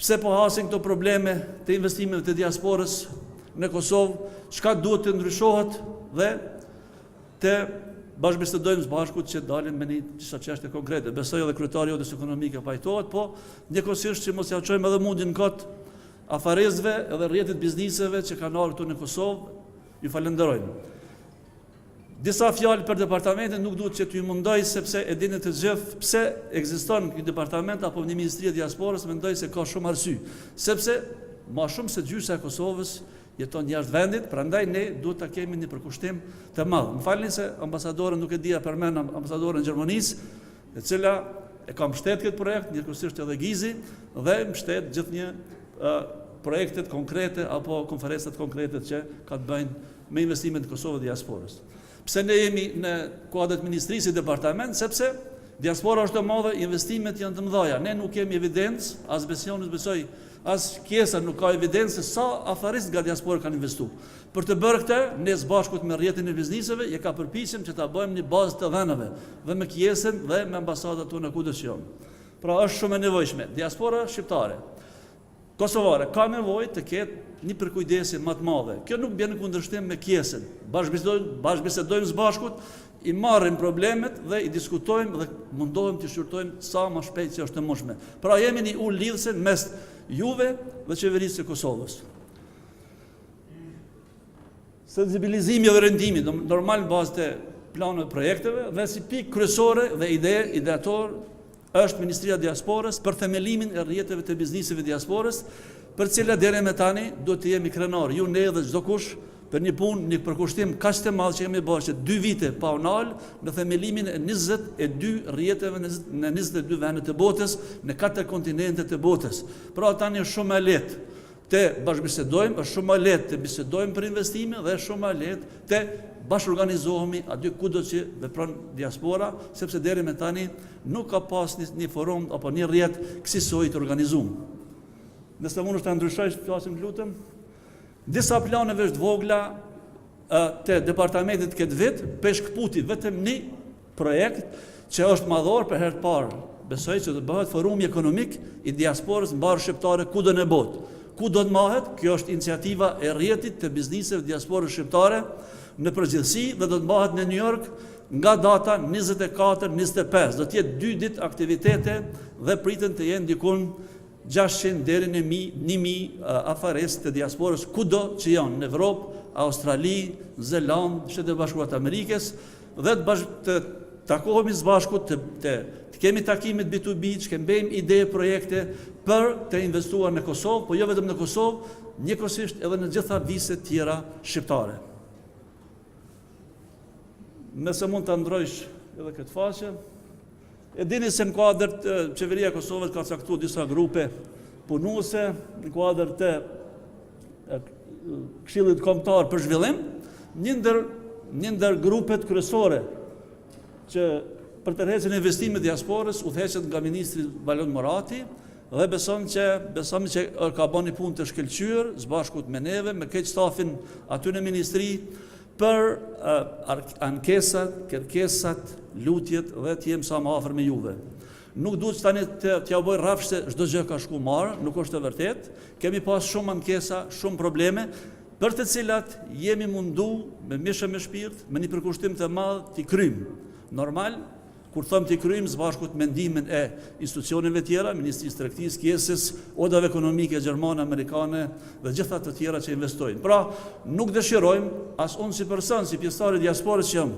Pse po hasin këto probleme të investimeve të diasporës në Kosovë, çka duhet të ndryshohet dhe të bashkëbisedojmë së bashku që dalim me një disa çështje konkrete. Besoj edhe kryetari i Odës Ekonomike pajtohet, po njëkohësisht që mos ja çojmë edhe mundin në kot afarezëve edhe rrjetit bizniseve që kanë ardhur këtu në Kosovë. Ju falenderojmë. Disa fjalë për departamentin nuk duhet që t'ju mundoj, sepse e dini të gjithë pse ekziston ky departament apo një ministri e diasporës, mendoj se ka shumë arsye, sepse më shumë se gjysma e Kosovës jeton jashtë vendit, prandaj ne duhet ta kemi një përkushtim të madh. Më falni se ambasadorën nuk e dia përmend ambasadorën e Gjermanisë, e cila e ka mbështetur këtë projekt, njëkohësisht edhe Gizi, dhe mbështet gjithnjë projektet konkrete apo konferencat konkrete që ka të bëjnë me investimet në Kosovë dhe diasporës. Pse ne jemi në kuadër të ministrisë i departament, sepse diaspora është e madhe, investimet janë të mëdha. Ne nuk kemi evidencë, as Besioni besoj, as Kjesa nuk ka evidencë se sa afaristë nga diaspora kanë investuar. Për të bërë këtë, ne së bashku me rrjetin e bizniseve, ja ka përpiqem që ta bëjmë një bazë të dhënave dhe me Kjesën dhe me ambasadat tona kudo që janë. Pra është shumë e nevojshme. Diaspora shqiptare, kosovare, ka nevojë të ketë një përkujdesje më të madhe. Kjo nuk bën në kundërshtim me Kjesën. Bashkëbisedojmë së bashkut, i marrim problemet dhe i diskutojmë dhe mundohem të shqyrtojmë sa më shpejt që është e mundshme. Pra jemi një ulë lidhëse mes juve dhe qeverisë së Kosovës. Sensibilizimi dhe rendimi, normal në bazë të planeve projekteve, dhe si pikë kryesore dhe ideator është Ministria e Diasporës për themelimin e rrjeteve të bizniseve diasporës, për cilat deri më tani duhet të jemi krenar, ju ne dhe çdo kush, për një punë, një përkushtim kaq të madh që kemi bërë 2 vite pa unal në themelimin e 22 rrjeteve në 22 vende të botës, në 4 kontinente të botës. Pra tani është shumë e lehtë të bashkëbisedojmë, është shumë e lehtë të bisedojmë për investime dhe është shumë e lehtë të bashkëorganizohemi aty kudo që vepron diaspora, sepse deri më tani nuk ka pas një forum apo një rrjet kësaj të organizuar. Nëse mund të ndryshoj, flasim lutem. Disa planeve të vogla të departamentit këtë vit, peshkputi vetëm një projekt që është madhor për herë të parë. Besoj që do të bëhet forumi ekonomik i diasporës në barë shqiptare kudo në botë. Ku do të mahet? Kjo është iniciativa e rrjetit të bizniseve diasporës shqiptare në përgjithësi dhe do të mahet në New York nga data 24-25. Do të jetë 2 ditë aktivitete dhe pritën të jenë dikun 600 deri në 1000 afaresë të diasporës kudo që janë në Evropë, Australi, Zeland, Shtetet e Bashkuara të Amerikës dhe të takohemi së bashku të kemi takime B2B, që kemi bëjmë ide, projekte për të investuar në Kosovë, po jo vetëm në Kosovë, njëkohësisht edhe në gjitha viset tjera shqiptare. Nëse mund të ndrojsh edhe këtë faqe, e dini se në kuadër të qeveria e Kosovës ka caktuar disa grupe punuese, në kuadër të Këshillit Kombëtar për Zhvillim, një ndër grupet kryesore që për tërheqjen e investimeve diasporës udhëheqet nga ministri Balon Morati dhe besom që ka bën një punë të shkëlqyer së bashku me neve, me këtë stafin aty në ministri për ankesat, kërkesat, lutjet dhe të jem sa më afër me juve. Nuk duhet tani t'ja bëj rrafsh se çdo gjë ka shku marrë, nuk është e vërtet. Kemi pas shumë ankesa, shumë probleme, për të cilat jemi mundu me mishë me shpirt, me një përkushtim të madh t'i kryjmë. Normal, kur thëmë t'i kryjmë së bashku me ndihmën e institucioneve tjera, Ministrisë Tregtisë, Kjesës, Odave Ekonomike Gjermane, Amerikane dhe gjitha të tjera që investojnë. Pra, nuk dëshirojmë, as unë si person, si pjesëtar i diasporës që jam,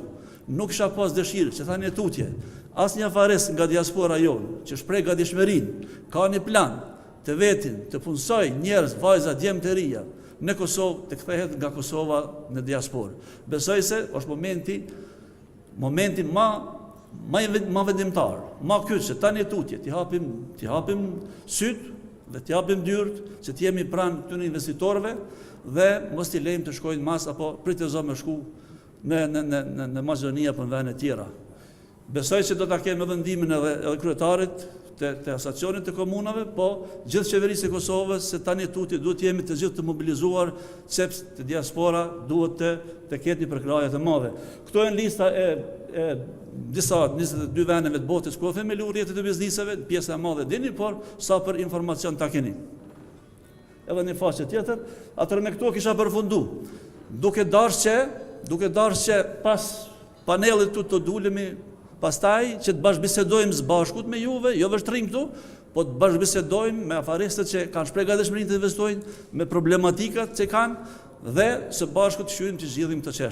nuk isha pas dëshirë, që tha një tutje, as një afares nga diaspora jonë, që shprej gatishmërin, ka një plan të vetin, të punsoj njerëz, vajza, djemë të rija, në Kosovë, të kthehet nga Kosova në diasporë. Besoj se është momenti ma vendimtar, ma kyçe, tani tutje, t'i hapim syt dhe t'i hapim dyert, që t'jemi pranë këtyre investitorëve dhe mos t'i lejmë të shkojnë mas apo pritëzo me shku në Maqedoni apo në vende tjera. Besoj që do ta kemi edhe ndihmën edhe kryetarit të asociacionit të komunave, po gjithë qeverisë e Kosovës, se tani tuti duhet jemi të gjithë të mobilizuar, sepse të diaspora duhet të ketë një përkrahje të madhe. Këto janë lista e disa 22 vendeve të botës ku themeluar rrjetet e bizniseve, pjesa e madhe dini, por sa për informacion ta keni. edhe një faqe tjetër, atër me këto kisha përfundu. Duke dashur që pas panelit të dulemi, pastaj që të bashkëbisedojmë së bashkut me juve, jo vështrim këtu, po të bashkëbisedojmë me afaristët që kanë shpreh gatishmërinë të investojnë, me problematikat që kanë dhe së bashku të shijojmë të zgjidhim këtë çështje.